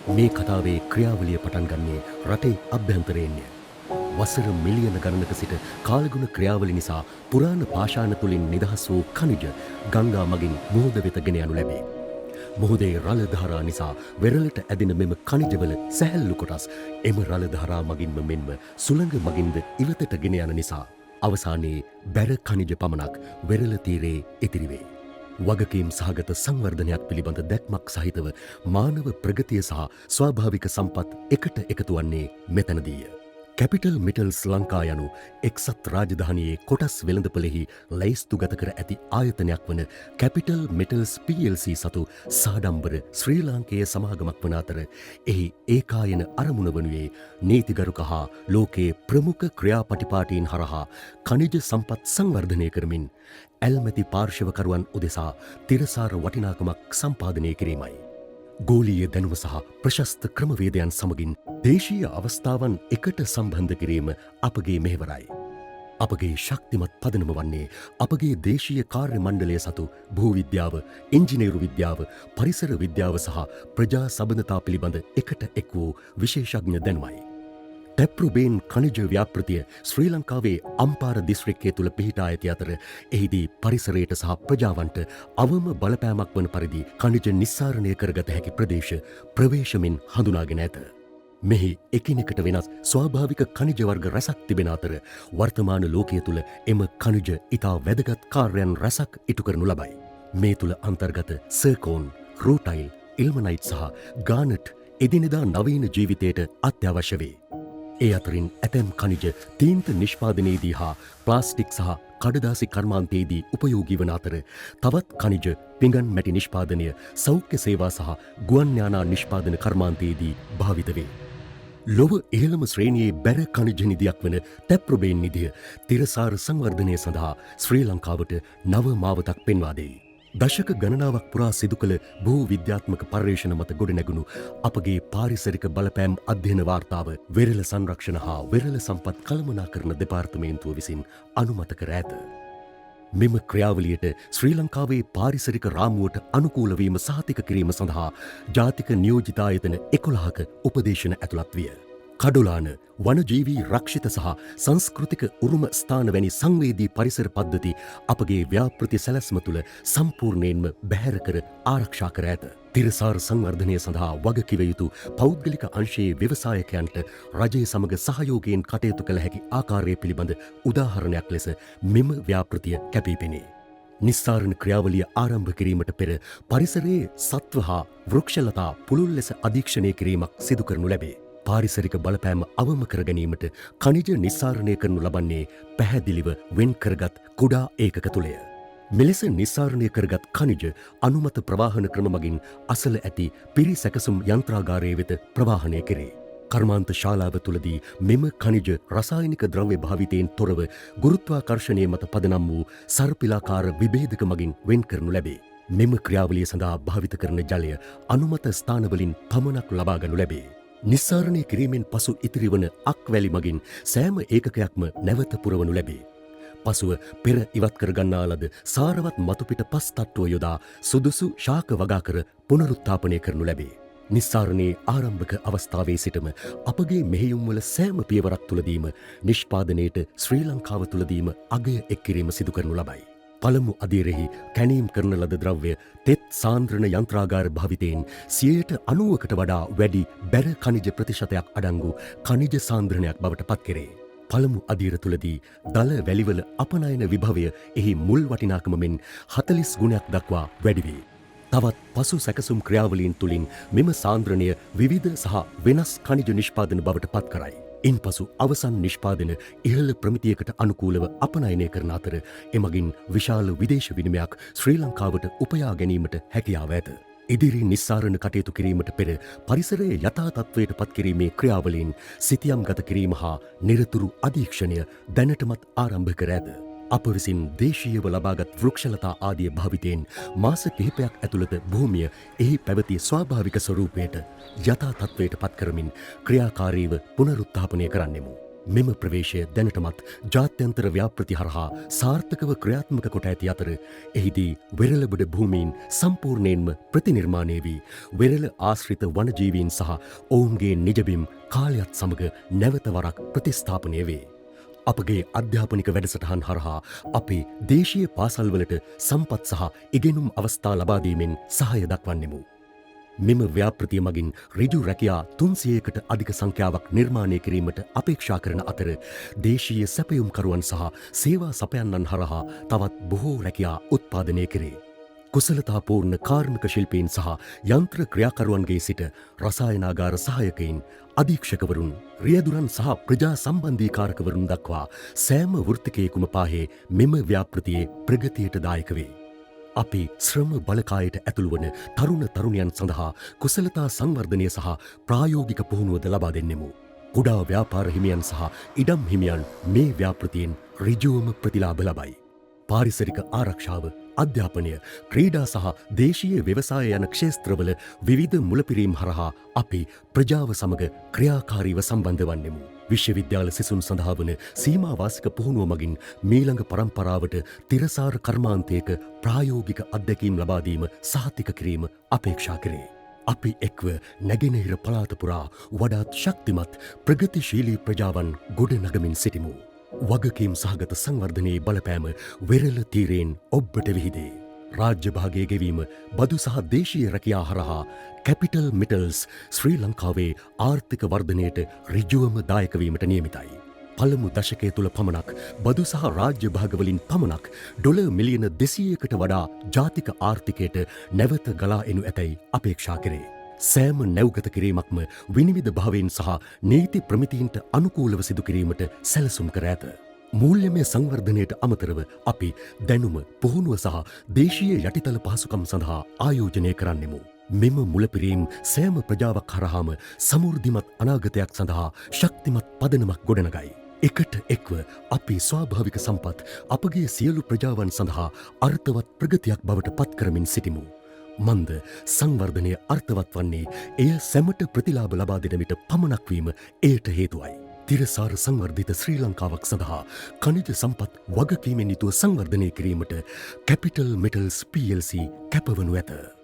මේ කතාවේ ක්‍රියාවලිය පටන් ගන්නේ රටේ අභ්‍යන්තරයෙන්ය. වසර මිලියන ගණනක සිට කාලගුණ ක්‍රියාවලි නිසා පුරාණ පාෂාණ තුලින් නිදහස් වූ ඛනිජ ගංගා මගින් මුහුද වෙත ගෙන යනු ලැබේ. මුහුදේ රළ ධාරා නිසා වෙරළට ඇදෙන මෙම ඛනිජවල සැහැල්ලු කොටස් එම රළ ධාරා මගින්ම මෙන්ම සුළඟ මගින්ද ඉවතට ගෙන යන නිසා අවසානයේ බැර ඛනිජ පමණක් වෙරළ තීරයේ ඉතිරි වේ. වගකීම් සහගත සංවර්ධනයක් පිළිබඳ දැක්මක් සහිතව මානව ප්‍රගතිය සහ ස්වාභාවික සම්පත් එකට එකතු වන්නේ මෙතනදීය. කැපිටල් මිටල්ස් ලංකා යනු එක්සත් රාජධානියේ කොටස් වෙළඳපොලෙහි ලැයිස්තුගත කර ඇති ආයතනයක් වන කැපිටල් මිටල්ස් PLC සතු සාඩම්බර ශ්‍රී ලාංකේය සමාගමක් වන අතර එහි ඒකායන අරමුණ වනුයේ නීතිගරුක හා ලෝකයේ ප්‍රමුඛ ක්‍රියාපටිපාටීන් හරහා ඛනිජ සම්පත් සංවර්ධනය කරමින් ඇල්මැති පාර්ශවකරුවන් උදෙසා තිරසාර වටිනාකමක් සම්පාදනය කිරීමයි. ගෝලීය දැනුම සහ ප්‍රශස්ත ක්‍රමවේදයන් සමගින් දේශීය අවස්ථාවන් එකට සම්බන්ධ කිරීම අපගේ මෙහෙවරයි. අපගේ ශක්තිමත් පදනම වන්නේ අපගේ දේශීය කාර්ය මණ්ඩලය සතු භූවිද්‍යාව, ඉංජිනේරු විද්‍යාව, පරිසර විද්‍යාව සහ ප්‍රජා සබඳතා පිළිබඳ එකට එක් වූ විශේෂඥ දැනුමයි. ටැප්රුබේන් ඛනිජ ව්‍යාපෘතිය ශ්‍රී ලංකාවේ අම්පාර දිස්ත්‍රික්කය තුළ පිහිටා ඇති අතර එහිදී පරිසරයට සහ ප්‍රජාවන්ට අවම බලපෑමක් වන පරිදි ඛනිජ නිස්සාරණය කරගත හැකි ප්‍රදේශ ප්‍රවේශමෙන් හඳුනාගෙන ඇත. මෙහි එකිනෙකට වෙනස් ස්වාභාවික ඛනිජ වර්ග රැසක් තිබෙන අතර වර්තමාන ලෝකය තුළ එම ඛනිජ ඉතා වැදගත් කාර්යයන් රැසක් ඉටු කරනු ලබයි. මේ තුළ අන්තර්ගත සර්කෝන්, රූටයිල්, ඉල්මනයිට් සහ ගානට් එදිනෙදා නවීන ජීවිතයට අත්‍යවශ්‍ය වේ. ඒ අතරින් ඇතැම් ඛනිජ තීන්ත නිෂ්පාදනයේදී හා ප්ලාස්ටික් සහ කඩදාසි කර්මාන්තයේදී උපයෝගී වන අතර තවත් ඛනිජ පිඟන් මැටි නිෂ්පාදනය, සෞඛ්‍ය සේවා සහ ගුවන් යානා නිෂ්පාදන කර්මාන්තයේදී භාවිත වේ. ලොව ඉහළම ශ්‍රේණියේ බැර ඛනිජ නිධියක් වන ටැප්රුබේන් නිධිය තිරසාර සංවර්ධනය සඳහා ශ්‍රී ලංකාවට නව මාවතක් පෙන්වා දෙයි. දශක ගණනාවක් පුරා සිදු කළ භූ විද්‍යාත්මක පර්යේෂණ මත ගොඩනැගුණු අපගේ පාරිසරික බලපෑම් අධ්‍යයන වාර්තාව වෙරළ සංරක්ෂණ හා වෙරළ සම්පත් කළමනාකරණ දෙපාර්තමේන්තුව විසින් අනුමත කර ඇත. මෙම ක්‍රියාවලියට ශ්‍රී ලංකාවේ පාරිසරික රාමුවට අනුකූල වීම සහතික කිරීම සඳහා ජාතික නියෝජිතායතන 11ක උපදේශන ඇතුළත් විය. කඩොලාන වනජීවී රක්ෂිත සහ සංස්කෘතික උරුම ස්ථාන වැනි සංවේදී පරිසර පද්ධති අපගේ ව්‍යාපෘති සැලැස්ම තුළ සම්පූර්ණයෙන්ම බැහැර කර ආරක්ෂා කර ඇත. තිරසාර සංවර්ධනය සඳහා වගකිව යුතු පෞද්ගලික අංශයේ ව්‍යවසායකයන්ට රජය සමග සහයෝගයෙන් කටයුතු කළ හැකි ආකාරය පිළිබඳ උදාහරණයක් ලෙස මෙම ව්‍යාපෘතිය කැපී පෙනේ. නිස්සාරණ ක්‍රියාවලිය ආරම්භ කිරීමට පෙර පරිසරයේ සත්ව හා වෘක්ෂලතා පුළුල් ලෙස අධීක්ෂණය කිරීමක් සිදු කරනු ලැබේ. පාරිසරික බලපෑම අවම කර ගැනීමට ඛනිජ නිස්සාරණය කරනු ලබන්නේ පැහැදිලිව වෙන් කරගත් කුඩා ඒකක තුලය. මෙලෙස නිස්සාරණය කරගත් ඛනිජ අනුමත ප්‍රවාහන ක්‍රම මගින් අසල ඇති පිරිසැකසුම් යන්ත්‍රාගාරය වෙත ප්‍රවාහනය කෙරේ. කර්මාන්ත ශාලාව තුලදී මෙම ඛනිජ රසායනික ද්‍රව්‍ය භාවිතයෙන් තොරව ගුරුත්වාකර්ෂණය මත පදනම් වූ සර්පිලාකාර විභේදක මගින් වෙන් කරනු ලැබේ. මෙම ක්‍රියාවලිය සඳහා භාවිත කරන ජලය අනුමත ස්ථානවලින් පමණක් ලබා ගනු ලැබේ. නිස්සාරණය කිරීමෙන් පසු ඉතිරිවන අක්වැලි මගින් සෑම ඒකකයක්ම නැවත පුරවනු ලැබේ. පසුව පෙර ඉවත් කර ගන්නා ලද සාරවත් මතුපිට පස් තට්ටුව යොදා සුදුසු ශාක වගා කර පුනරුත්ථාපනය කරනු ලැබේ. නිස්සාරණයේ ආරම්භක අවස්ථාවේ සිටම අපගේ මෙහෙයුම්වල සෑම පියවරක් තුළදීම නිෂ්පාදනයට ශ්‍රී ලංකාව තුළදීම අගය එක් කිරීම සිදු කරනු ලබයි. පළමු අදියරෙහි කැනීම් කරන ලද ද්‍රව්‍ය තෙත් සාන්ද්‍රණ යන්ත්‍රාගාර භාවිතයෙන් 90%කට වඩා වැඩි බැර ඛනිජ ප්‍රතිශතයක් අඩංගු ඛනිජ සාන්ද්‍රණයක් බවට පත් කෙරේ. පළමු අදියර තුලදී දල වැලිවල අපනයන විභවය එහි මුල් වටිනාකම මෙන් 40 ගුණයක් දක්වා වැඩි වේ. තවත් පසු සැකසුම් ක්‍රියාවලීන් තුලින් මෙම සාන්ද්‍රණය විවිධ සහ වෙනස් ඛනිජ නිෂ්පාදන බවට පත් කරයි. ඉන්පසු අවසන් නිෂ්පාදන ඉහළ ප්‍රමිතියකට අනුකූලව අපනයනය කරන අතර එමගින් විශාල විදේශ විනිමයක් ශ්‍රී ලංකාවට උපයා ගැනීමට හැකියාව ඇත. ඉදිරි නිස්සාරණ කටයුතු කිරීමට පෙර පරිසරයේ යථා තත්ත්වයට පත් කිරීමේ ක්‍රියාවලීන් සිතියම් ගත කිරීම හා නිරතුරු අධීක්ෂණය දැනටමත් ආරම්භ කර ඇත. අප විසින් දේශීයව ලබාගත් වෘක්ෂලතා ආදිය භාවිතයෙන් මාස කිහිපයක් ඇතුළත භූමිය එහි පැවති ස්වාභාවික ස්වරූපයට යථා තත්ත්වයට පත් කරමින් ක්‍රියාකාරීව පුනරුත්ථාපනය කරන්නෙමු. මෙම ප්‍රවේශය දැනටමත් ජාත්‍යන්තර ව්‍යාපෘති හරහා සාර්ථකව ක්‍රියාත්මක කොට ඇති අතර එහිදී වෙරළබඩ භූමීන් සම්පූර්ණයෙන්ම ප්‍රතිනිර්මාණය වී වෙරළ ආශ්‍රිත වනජීවීන් සහ ඔවුන්ගේ නිජබිම් කාලයත් සමග නැවත වරක් ප්‍රතිස්ථාපනය වේ. අපගේ අධ්‍යාපනික වැඩසටහන් හරහා අපි දේශීය පාසල්වලට සම්පත් සහ ඉගෙනුම් අවස්ථා ලබාදීමෙන් සහය දක්වන්නෙමු. මෙම ව්‍යාපෘතිය මගින් ඍජු රැකියා 300කට අධික සංඛ්‍යාවක් නිර්මාණය කිරීමට අපේක්ෂා කරන අතර දේශීය සැපයුම්කරුවන් සහ සේවා සපයන්නන් හරහා තවත් බොහෝ රැකියා උත්පාදනය කෙරේ. කුසලතාපූර්ණ කාර්මික ශිල්පීන් සහ යන්ත්‍ර ක්‍රියාකරුවන්ගේ සිට රසායනාගාර සහායකයින් අධීක්ෂකවරුන් රියදුරන් සහ ප්‍රජා සම්බන්ධීකාරකවරුන් දක්වා සෑම වෘත්තිකයෙකුම පාහේ මෙම ව්‍යාපෘතියේ ප්‍රගතියට දායක වේ. අපි ශ්‍රම බලකායට ඇතුළු වන තරුණ තරුණියන් සඳහා කුසලතා සංවර්ධනය සහ ප්‍රායෝගික පුහුණුවද ලබා දෙන්නෙමු. කුඩා ව්‍යාපාර හිමියන් සහ ඉඩම් හිමියන් මේ ව්‍යාපෘතියෙන් ඍජුවම ප්‍රතිලාභ ලබයි. පාරිසරික ආරක්ෂාව, අධ්‍යාපනය, ක්‍රීඩා සහ දේශීය ව්‍යවසාය යන ක්ෂේත්‍රවල විවිධ මුලපිරීම් හරහා අපි ප්‍රජාව සමග ක්‍රියාකාරීව සම්බන්ධ වන්නෙමු. විශ්වවිද්‍යාල සිසුන් සඳහා වන සීමාවාසික පුහුණුව මගින් මීළඟ පරම්පරාවට තිරසාර කර්මාන්තයක ප්‍රායෝගික අත්දැකීම් ලබාදීම සහතික කිරීම අපේක්ෂා කරේ. අපි එක්ව නැගෙනහිර පළාත පුරා වඩාත් ශක්තිමත් ප්‍රගතිශීලී ප්‍රජාවන් ගොඩ නගමින් සිටිමු. වගකීම් සහගත සංවර්ධනයේ බලපෑම වෙරළ තීරයෙන් ඔබ්බට විහිදේ. රාජ්‍ය භාගය ගෙවීම, බදු සහ දේශීය රැකියා හරහා කැපිටල් මිටල්ස් ශ්‍රී ලංකාවේ ආර්ථික වර්ධනයට ඍජුවම දායක වීමට නියමිතයි. පළමු දශකය තුළ පමණක් බදු සහ රාජ්‍ය භාගවලින් පමණක් ඩොලර් මිලියන 200කට වඩා ජාතික ආර්ථිකයට නැවත ගලා එනු ඇතැයි අපේක්ෂා කෙරේ. සෑම නැව්ගත කිරීමක්ම විනිවිධ භාවයෙන් සහ නීති ප්‍රමිතීන්ට අනුකූලව සිදු කිරීමට සැලසුම් කර ඇත. මූල්‍යමය සංවර්ධනයට අමතරව අපි දැනුම, පුහුණුව සහ දේශීය යටිතල පහසුකම් සඳහා ආයෝජනය කරන්නෙමු. මෙම මුලපිරීම් සෑම ප්‍රජාවක් හරහාම සමෘද්ධිමත් අනාගතයක් සඳහා ශක්තිමත් පදනමක් ගොඩනගයි. එකට එක්ව අපි ස්වාභාවික සම්පත් අපගේ සියලු ප්‍රජාවන් සඳහා අර්ථවත් ප්‍රගතියක් බවට පත් කරමින් සිටිමු. මන්ද සංවර්ධනය අර්ථවත් වන්නේ එය සැමට ප්‍රතිලාභ ලබා දෙන විට පමණක් වීම එයට හේතුවයි. තිරසාර සංවර්ධිත ශ්‍රී ලංකාවක් සඳහා ඛනිජ සම්පත් වගකීමෙන් යුතුව සංවර්ධනය කිරීමට කැපිටල් මෙටල්ස් PLC කැපවනු ඇත.